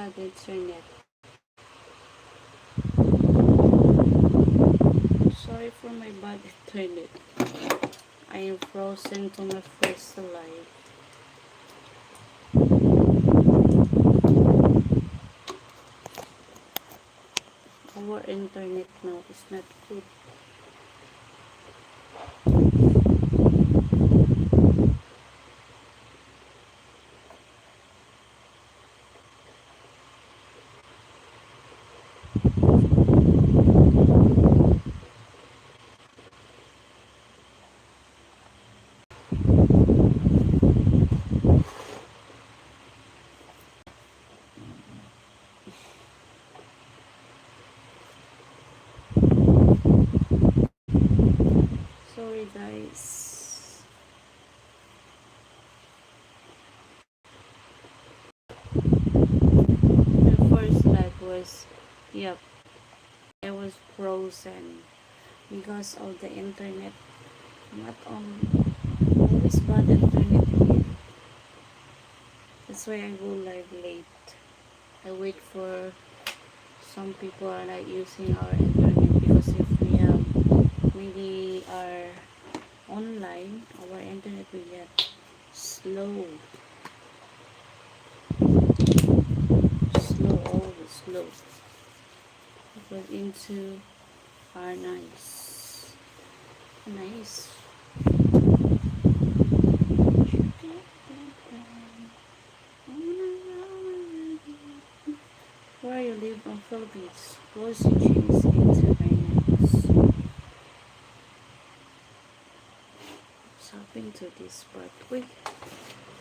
bad internet. Sorry for my bad internet. I am frozen to my first life. Our internet now is not good. Sorry guys. The first life was, yep, I was frozen because of the internet. Not on always bad internet here. That's why I go live late. I wait for some people are not using our internet because if we have maybe are online, our internet will get slow. Always slow. But into our nice. Where you live on Philippines, close your jeans into our nice. What's happening to this part? Wait,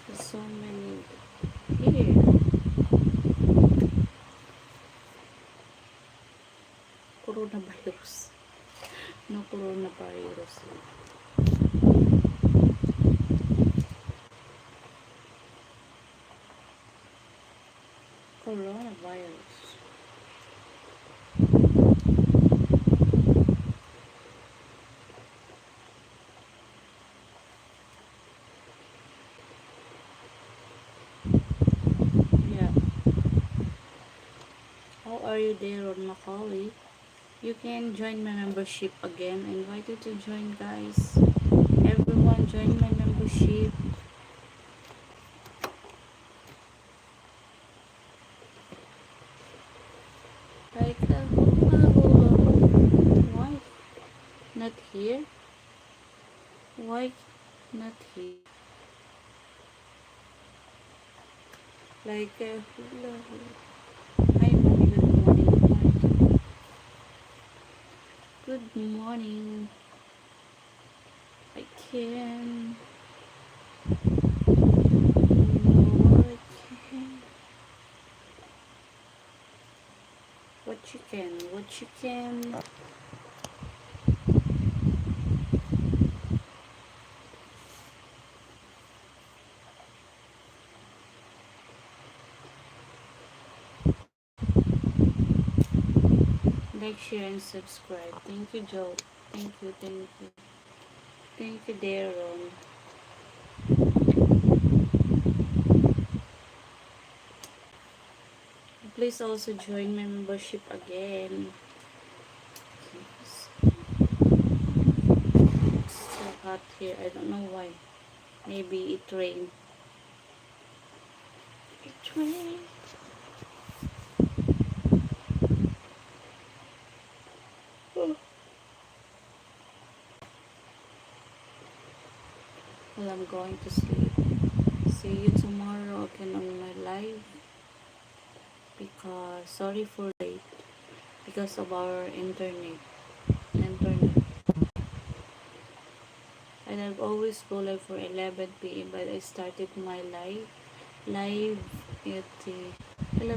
there's so many here. Coronavirus. No coronavirus. Coronavirus. Yeah. How are you there on Macaulay? You can join my membership again. I invite you to join, guys. Everyone join my membership. Like hula hula. Why not here? Why not here? Like hula hula. Hi, mommy. Good morning. Good morning. I can. What you can. Like, share, and subscribe. Thank you, Joe. Thank you. Thank you, Daron. Please also join my membership again. It's so hot here. I don't know why. Maybe it rained. It rained. Oh. Well, I'm going to sleep. See you tomorrow again on my live. Because sorry for late. Because of our internet. And I've always go live for 11 p.m. but I started my live at 11